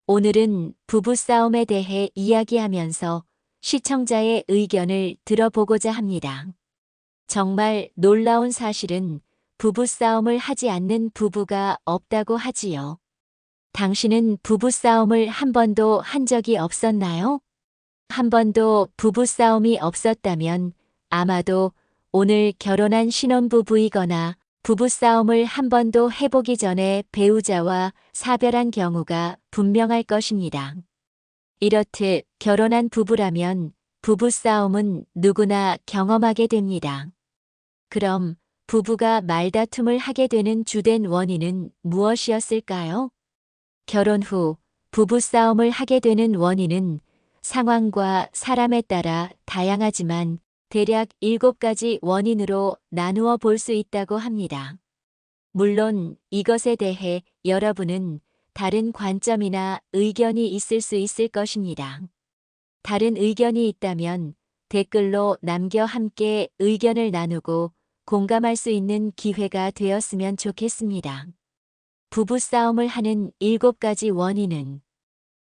오늘은 부부싸움에 대해 이야기하면서 시청자의 의견을 들어보고자 합니다. 정말 놀라운 사실은 부부싸움을 하지 않는 부부가 없다고 하지요. 당신은 부부싸움을 한 번도 한 적이 없었나요? 한 번도 부부싸움이 없었다면 아마도 오늘 결혼한 신혼부부이거나 부부싸움을 한 번도 해보기 전에 배우자와 사별한 경우가 분명할 것입니다. 이렇듯 결혼한 부부라면 부부싸움은 누구나 경험하게 됩니다. 그럼 부부가 말다툼을 하게 되는 주된 원인은 무엇이었을까요? 결혼 후 부부싸움을 하게 되는 원인은 상황과 사람에 따라 다양하지만 대략 7가지 원인으로 나누어 볼 수 있다고 합니다. 물론 이것에 대해 여러분은 다른 관점이나 의견이 있을 수 있을 것입니다. 다른 의견이 있다면 댓글로 남겨 함께 의견을 나누고 공감할 수 있는 기회가 되었으면 좋겠습니다. 부부싸움을 하는 7가지 원인은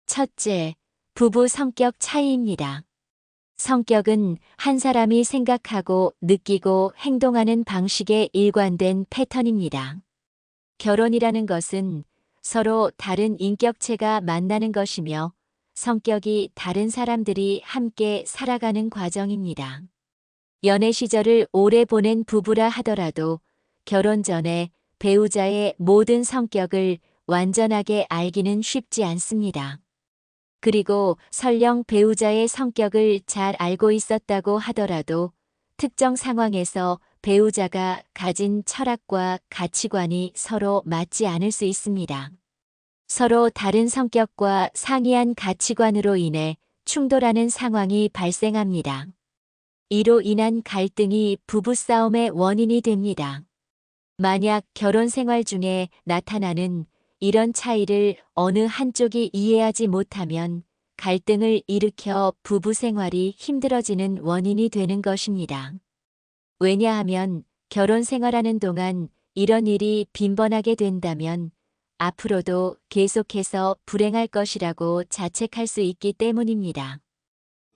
첫째, 부부 성격 차이입니다. 성격은 한 사람이 생각하고 느끼고 행동하는 방식의 일관된 패턴입니다. 결혼이라는 것은 서로 다른 인격체가 만나는 것이며 성격이 다른 사람들이 함께 살아가는 과정입니다. 연애 시절을 오래 보낸 부부라 하더라도 결혼 전에 배우자의 모든 성격을 완전하게 알기는 쉽지 않습니다. 그리고 설령 배우자의 성격을 잘 알고 있었다고 하더라도 특정 상황에서 배우자가 가진 철학과 가치관이 서로 맞지 않을 수 있습니다. 서로 다른 성격과 상이한 가치관으로 인해 충돌하는 상황이 발생합니다. 이로 인한 갈등이 부부싸움의 원인이 됩니다. 만약 결혼 생활 중에 나타나는 이런 차이를 어느 한쪽이 이해하지 못하면 갈등을 일으켜 부부 생활이 힘들어지는 원인이 되는 것입니다. 왜냐하면 결혼 생활하는 동안 이런 일이 빈번하게 된다면 앞으로도 계속해서 불행할 것이라고 자책할 수 있기 때문입니다.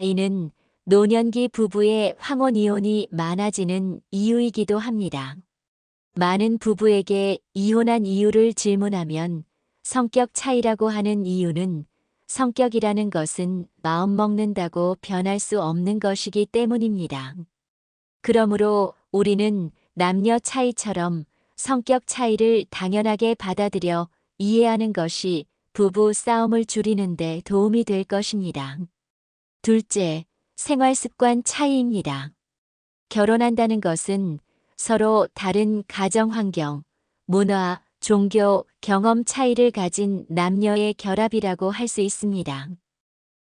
이는 노년기 부부의 황혼 이혼이 많아지는 이유이기도 합니다. 많은 부부에게 이혼한 이유를 질문하면 성격 차이라고 하는 이유는 성격이라는 것은 마음 먹는다고 변할 수 없는 것이기 때문입니다. 그러므로 우리는 남녀 차이처럼 성격 차이를 당연하게 받아들여 이해하는 것이 부부 싸움을 줄이는 데 도움이 될 것입니다. 둘째, 생활 습관 차이입니다. 결혼한다는 것은 서로 다른 가정 환경, 문화, 종교, 경험 차이를 가진 남녀의 결합이라고 할 수 있습니다.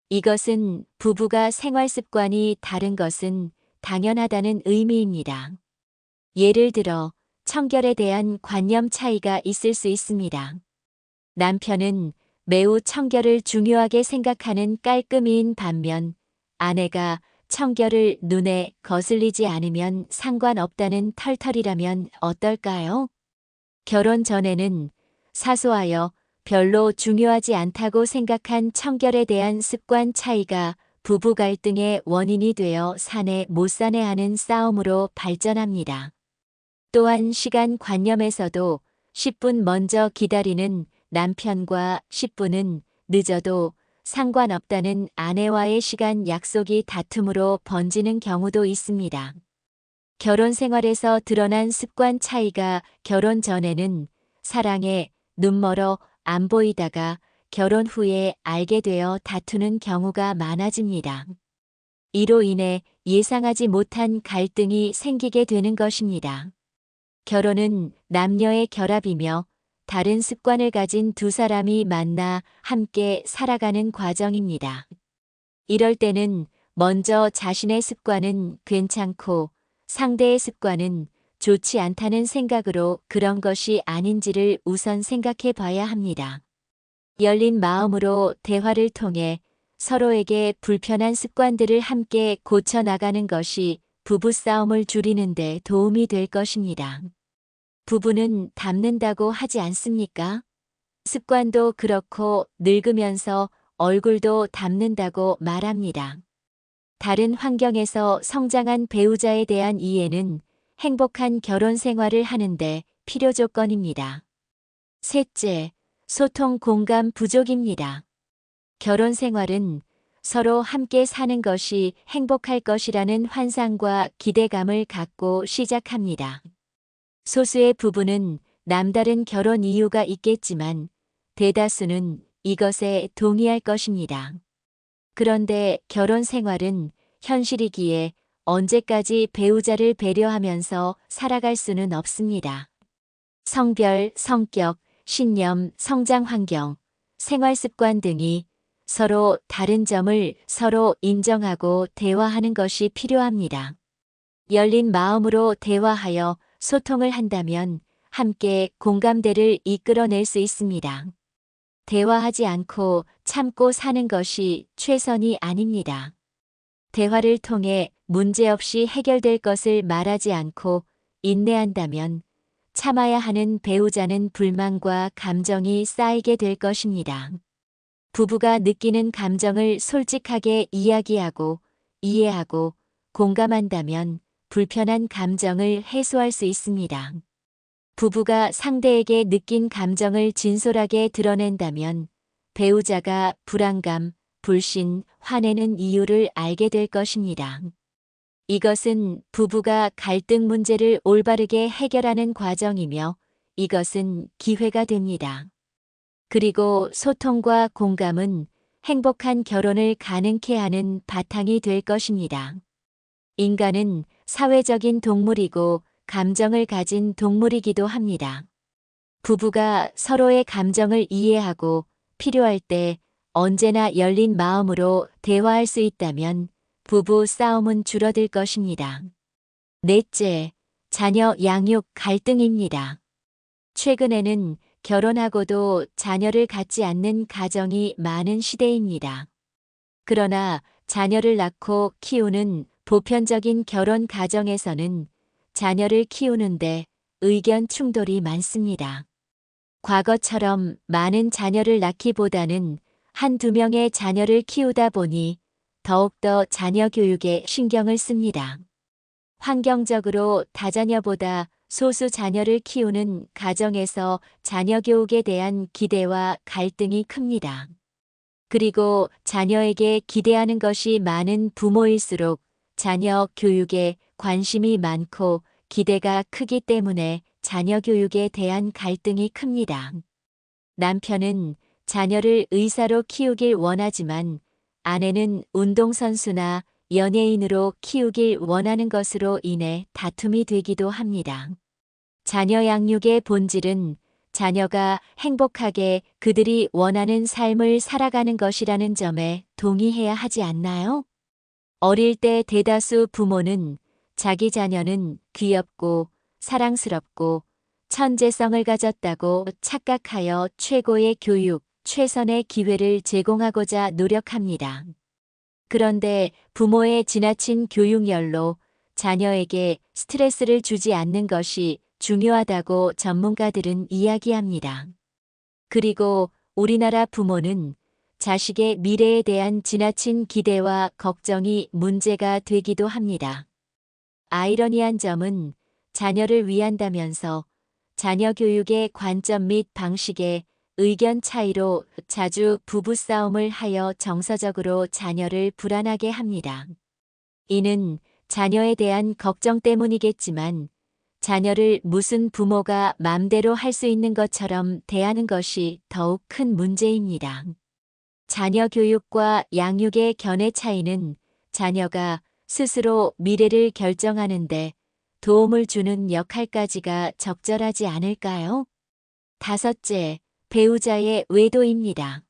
이것은 부부가 생활 습관이 다른 것은 당연하다는 의미입니다. 예를 들어 청결에 대한 관념 차이가 있을 수 있습니다. 남편은 매우 청결을 중요하게 생각하는 깔끔이인 반면 아내가 청결을 눈에 거슬리지 않으면 상관없다는 털털이라면 어떨까요? 결혼 전에는 사소하여 별로 중요하지 않다고 생각한 청결에 대한 습관 차이가 부부 갈등의 원인이 되어 사내 못 사내 하는 싸움으로 발전합니다. 또한 시간 관념에서도 10분 먼저 기다리는 남편과 10분은 늦어도 상관없다는 아내와의 시간 약속이 다툼으로 번지는 경우도 있습니다. 결혼 생활에서 드러난 습관 차이가 결혼 전에는 사랑에 눈멀어 안 보이다가 결혼 후에 알게 되어 다투는 경우가 많아집니다. 이로 인해 예상하지 못한 갈등이 생기게 되는 것입니다. 결혼은 남녀의 결합이며 다른 습관을 가진 두 사람이 만나 함께 살아가는 과정입니다. 이럴 때는 먼저 자신의 습관은 괜찮고 상대의 습관은 좋지 않다는 생각으로 그런 것이 아닌지를 우선 생각해 봐야 합니다. 열린 마음으로 대화를 통해 서로에게 불편한 습관들을 함께 고쳐 나가는 것이 부부싸움을 줄이는 데 도움이 될 것입니다. 부부는 닮는다고 하지 않습니까? 습관도 그렇고 늙으면서 얼굴도 닮는다고 말합니다. 다른 환경에서 성장한 배우자에 대한 이해는 행복한 결혼 생활을 하는데 필요 조건입니다. 셋째, 소통 공감 부족입니다. 결혼 생활은 서로 함께 사는 것이 행복할 것이라는 환상과 기대감을 갖고 시작합니다. 소수의 부부는 남다른 결혼 이유가 있겠지만 대다수는 이것에 동의할 것입니다. 그런데 결혼 생활은 현실이기에 언제까지 배우자를 배려하면서 살아갈 수는 없습니다. 성별, 성격, 신념, 성장 환경, 생활 습관 등이 서로 다른 점을 서로 인정하고 대화하는 것이 필요합니다. 열린 마음으로 대화하여 소통을 한다면 함께 공감대를 이끌어낼 수 있습니다. 대화하지 않고 참고 사는 것이 최선이 아닙니다. 대화를 통해 문제없이 해결될 것을 말하지 않고 인내한다면 참아야 하는 배우자는 불만과 감정이 쌓이게 될 것입니다. 부부가 느끼는 감정을 솔직하게 이야기하고 이해하고 공감한다면 불편한 감정을 해소할 수 있습니다. 부부가 상대에게 느낀 감정을 진솔하게 드러낸다면 배우자가 불안감, 불신, 화내는 이유를 알게 될 것입니다. 이것은 부부가 갈등 문제를 올바르게 해결하는 과정이며 이것은 기회가 됩니다. 그리고 소통과 공감은 행복한 결혼을 가능케 하는 바탕이 될 것입니다. 인간은 사회적인 동물이고 감정을 가진 동물이기도 합니다. 부부가 서로의 감정을 이해하고 필요할 때 언제나 열린 마음으로 대화할 수 있다면 부부 싸움은 줄어들 것입니다. 넷째, 자녀 양육 갈등입니다. 최근에는 결혼하고도 자녀를 갖지 않는 가정이 많은 시대입니다. 그러나 자녀를 낳고 키우는 보편적인 결혼 가정에서는 자녀를 키우는데 의견 충돌이 많습니다. 과거처럼 많은 자녀를 낳기보다는 한두 명의 자녀를 키우다 보니 더욱더 자녀 교육에 신경을 씁니다. 환경적으로 다자녀보다 소수 자녀를 키우는 가정에서 자녀 교육에 대한 기대와 갈등이 큽니다. 그리고 자녀에게 기대하는 것이 많은 부모일수록 자녀 교육에 관심이 많고 기대가 크기 때문에 자녀 교육에 대한 갈등이 큽니다. 남편은 자녀를 의사로 키우길 원하지만 아내는 운동선수나 연예인으로 키우길 원하는 것으로 인해 다툼이 되기도 합니다. 자녀 양육의 본질은 자녀가 행복하게 그들이 원하는 삶을 살아가는 것이라는 점에 동의해야 하지 않나요? 어릴 때 대다수 부모는 자기 자녀는 귀엽고 사랑스럽고 천재성을 가졌다고 착각하여 최고의 교육, 최선의 기회를 제공하고자 노력합니다. 그런데 부모의 지나친 교육열로 자녀에게 스트레스를 주지 않는 것이 중요하다고 전문가들은 이야기합니다. 그리고 우리나라 부모는 자식의 미래에 대한 지나친 기대와 걱정이 문제가 되기도 합니다. 아이러니한 점은 자녀를 위한다면서 자녀 교육의 관점 및 방식에 의견 차이로 자주 부부싸움을 하여 정서적으로 자녀를 불안하게 합니다. 이는 자녀에 대한 걱정 때문이겠지만 자녀를 무슨 부모가 맘대로 할 수 있는 것처럼 대하는 것이 더욱 큰 문제입니다. 자녀 교육과 양육의 견해 차이는 자녀가 스스로 미래를 결정하는데 도움을 주는 역할까지가 적절하지 않을까요? 다섯째, 배우자의 외도입니다.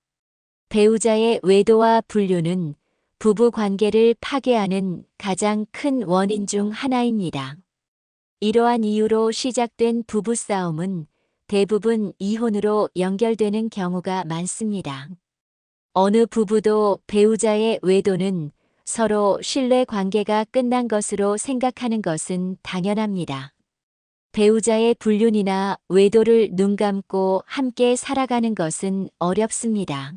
배우자의 외도와 불륜은 부부 관계를 파괴하는 가장 큰 원인 중 하나입니다. 이러한 이유로 시작된 부부싸움은 대부분 이혼으로 연결되는 경우가 많습니다. 어느 부부도 배우자의 외도는 서로 신뢰 관계가 끝난 것으로 생각하는 것은 당연합니다. 배우자의 불륜이나 외도를 눈 감고 함께 살아가는 것은 어렵습니다.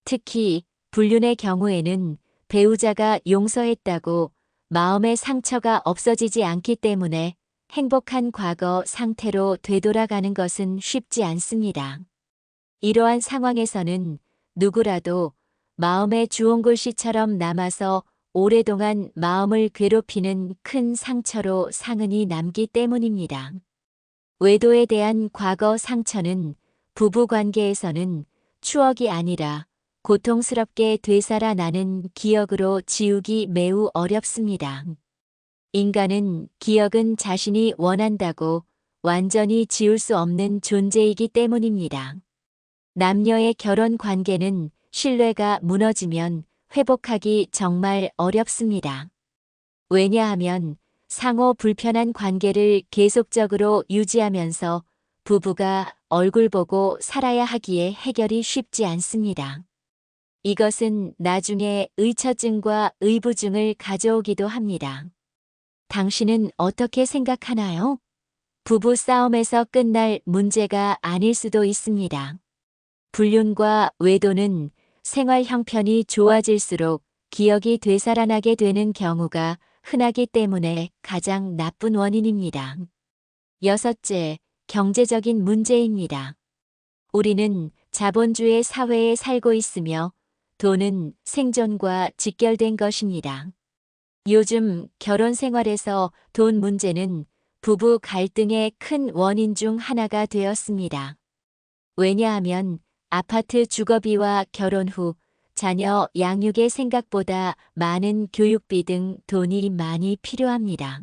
특히 불륜의 경우에는 배우자가 용서했다고 마음의 상처가 없어지지 않기 때문에 행복한 과거 상태로 되돌아가는 것은 쉽지 않습니다. 이러한 상황에서는 누구라도 마음의 주홍글씨처럼 남아서 오랫동안 마음을 괴롭히는 큰 상처로 상흔이 남기 때문입니다. 외도에 대한 과거 상처는 부부 관계에서는 추억이 아니라 고통스럽게 되살아나는 기억으로 지우기 매우 어렵습니다. 인간은 기억은 자신이 원한다고 완전히 지울 수 없는 존재이기 때문입니다. 남녀의 결혼 관계는 신뢰가 무너지면 회복하기 정말 어렵습니다. 왜냐하면 상호 불편한 관계를 계속적으로 유지하면서 부부가 얼굴 보고 살아야 하기에 해결이 쉽지 않습니다. 이것은 나중에 의처증과 의부증을 가져오기도 합니다. 당신은 어떻게 생각하나요? 부부 싸움에서 끝날 문제가 아닐 수도 있습니다. 불륜과 외도는 생활 형편이 좋아질수록 기억이 되살아나게 되는 경우가 흔하기 때문에 가장 나쁜 원인입니다. 여섯째, 경제적인 문제입니다. 우리는 자본주의 사회에 살고 있으며 돈은 생존과 직결된 것입니다. 요즘 결혼 생활에서 돈 문제는 부부 갈등의 큰 원인 중 하나가 되었습니다. 왜냐하면 아파트 주거비와 결혼 후 자녀 양육의 생각보다 많은 교육비 등 돈이 많이 필요합니다.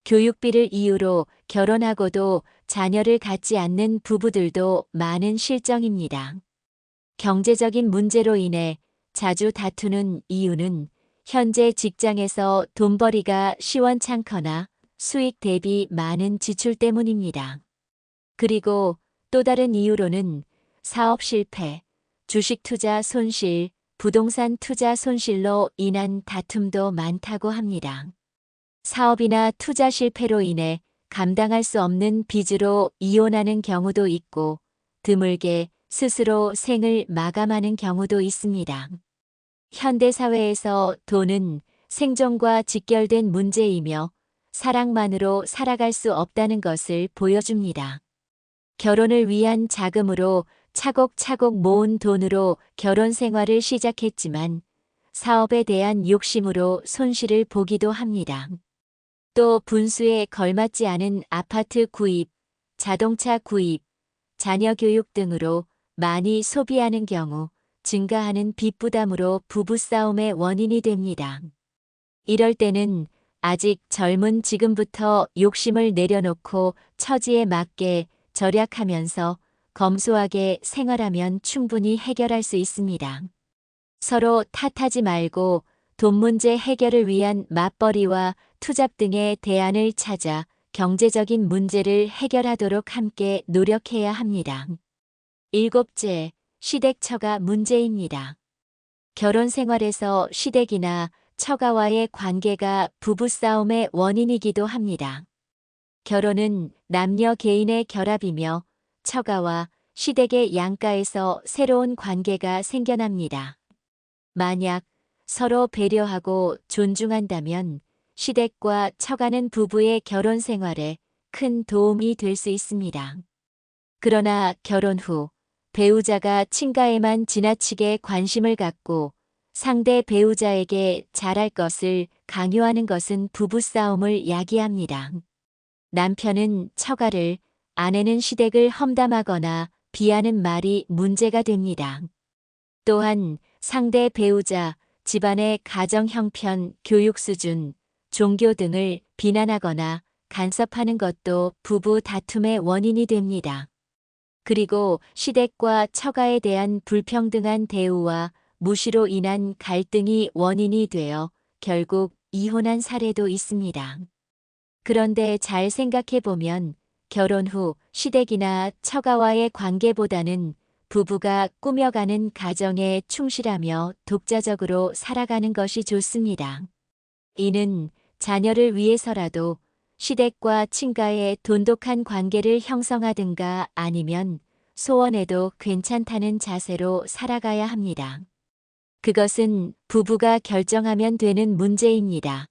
교육비를 이유로 결혼하고도 자녀를 갖지 않는 부부들도 많은 실정입니다. 경제적인 문제로 인해 자주 다투는 이유는 현재 직장에서 돈벌이가 시원찮거나 수익 대비 많은 지출 때문입니다. 그리고 또 다른 이유로는 사업 실패, 주식 투자 손실, 부동산 투자 손실로 인한 다툼도 많다고 합니다. 사업이나 투자 실패로 인해 감당할 수 없는 빚으로 이혼하는 경우도 있고 드물게 스스로 생을 마감하는 경우도 있습니다. 현대사회에서 돈은 생존과 직결된 문제이며 사랑만으로 살아갈 수 없다는 것을 보여줍니다. 결혼을 위한 자금으로 차곡차곡 모은 돈으로 결혼 생활을 시작했지만 사업에 대한 욕심으로 손실을 보기도 합니다. 또 분수에 걸맞지 않은 아파트 구입, 자동차 구입, 자녀 교육 등으로 많이 소비하는 경우 증가하는 빚 부담으로 부부싸움의 원인이 됩니다. 이럴 때는 아직 젊은 지금부터 욕심을 내려놓고 처지에 맞게 절약하면서 검소하게 생활하면 충분히 해결할 수 있습니다. 서로 탓하지 말고 돈 문제 해결을 위한 맞벌이와 투잡 등의 대안을 찾아 경제적인 문제를 해결하도록 함께 노력해야 합니다. 일곱째, 시댁 처가 문제입니다. 결혼 생활에서 시댁이나 처가와의 관계가 부부싸움의 원인이기도 합니다. 결혼은 남녀 개인의 결합이며 처가와 시댁의 양가에서 새로운 관계가 생겨납니다. 만약 서로 배려하고 존중한다면 시댁과 처가는 부부의 결혼 생활에 큰 도움이 될 수 있습니다. 그러나 결혼 후 배우자가 친가에만 지나치게 관심을 갖고 상대 배우자에게 잘할 것을 강요하는 것은 부부싸움을 야기합니다. 남편은 처가를, 아내는 시댁을 험담하거나 비하는 말이 문제가 됩니다. 또한 상대 배우자, 집안의 가정 형편, 교육 수준, 종교 등을 비난하거나 간섭하는 것도 부부 다툼의 원인이 됩니다. 그리고 시댁과 처가에 대한 불평등한 대우와 무시로 인한 갈등이 원인이 되어 결국 이혼한 사례도 있습니다. 그런데 잘 생각해 보면 결혼 후 시댁이나 처가와의 관계보다는 부부가 꾸며가는 가정에 충실하며 독자적으로 살아가는 것이 좋습니다. 이는 자녀를 위해서라도 시댁과 친가의 돈독한 관계를 형성하든가 아니면 소원해도 괜찮다는 자세로 살아가야 합니다. 그것은 부부가 결정하면 되는 문제입니다.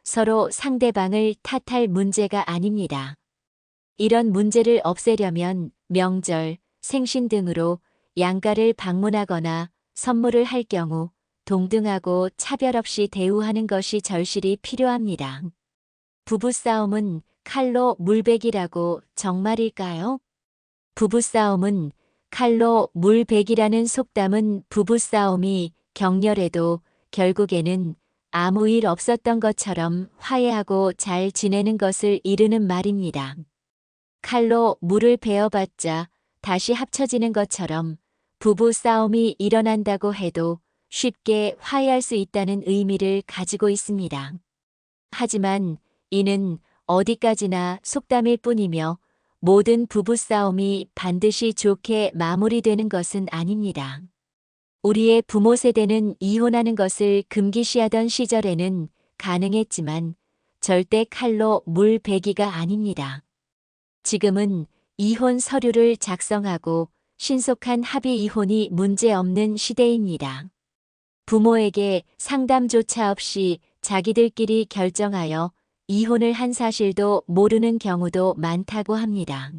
서로 상대방을 탓할 문제가 아닙니다. 이런 문제를 없애려면 명절, 생신 등으로 양가를 방문하거나 선물을 할 경우 동등하고 차별 없이 대우하는 것이 절실히 필요합니다. 부부싸움은 칼로 물베기라고 정말일까요? 부부싸움은 칼로 물베기라는 속담은 부부싸움이 격렬해도 결국에는 아무 일 없었던 것처럼 화해하고 잘 지내는 것을 이르는 말입니다. 칼로 물을 베어봤자 다시 합쳐지는 것처럼 부부 싸움이 일어난다고 해도 쉽게 화해할 수 있다는 의미를 가지고 있습니다. 하지만 이는 어디까지나 속담일 뿐이며 모든 부부 싸움이 반드시 좋게 마무리되는 것은 아닙니다. 우리의 부모 세대는 이혼하는 것을 금기시하던 시절에는 가능했지만 절대 칼로 물 베기가 아닙니다. 지금은 이혼 서류를 작성하고 신속한 합의 이혼이 문제없는 시대입니다. 부모에게 상담조차 없이 자기들끼리 결정하여 이혼을 한 사실도 모르는 경우도 많다고 합니다.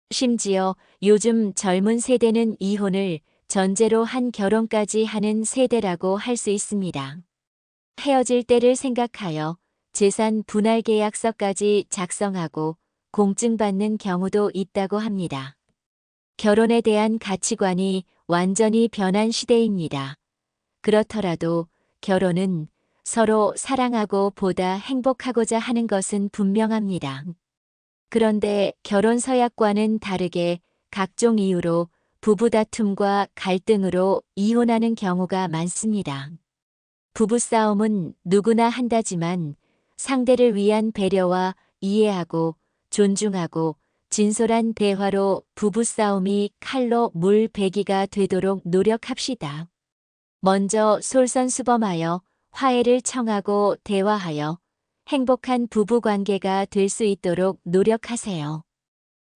심지어 요즘 젊은 세대는 이혼을 전제로 한 결혼까지 하는 세대라고 할 수 있습니다. 헤어질 때를 생각하여 재산 분할 계약서까지 작성하고 공증받는 경우도 있다고 합니다. 결혼에 대한 가치관이 완전히 변한 시대입니다. 그렇더라도 결혼은 서로 사랑하고 보다 행복하고자 하는 것은 분명합니다. 그런데 결혼 서약과는 다르게 각종 이유로 부부 다툼과 갈등으로 이혼하는 경우가 많습니다. 부부싸움은 누구나 한다지만 상대를 위한 배려와 이해하고 존중하고 진솔한 대화로 부부싸움이 칼로 물 베기가 되도록 노력합시다. 먼저 솔선수범하여 화해를 청하고 대화하여 행복한 부부관계가 될 수 있도록 노력하세요.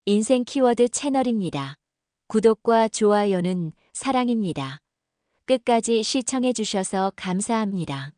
인생 키워드 채널입니다. 구독과 좋아요는 사랑입니다. 끝까지 시청해 주셔서 감사합니다.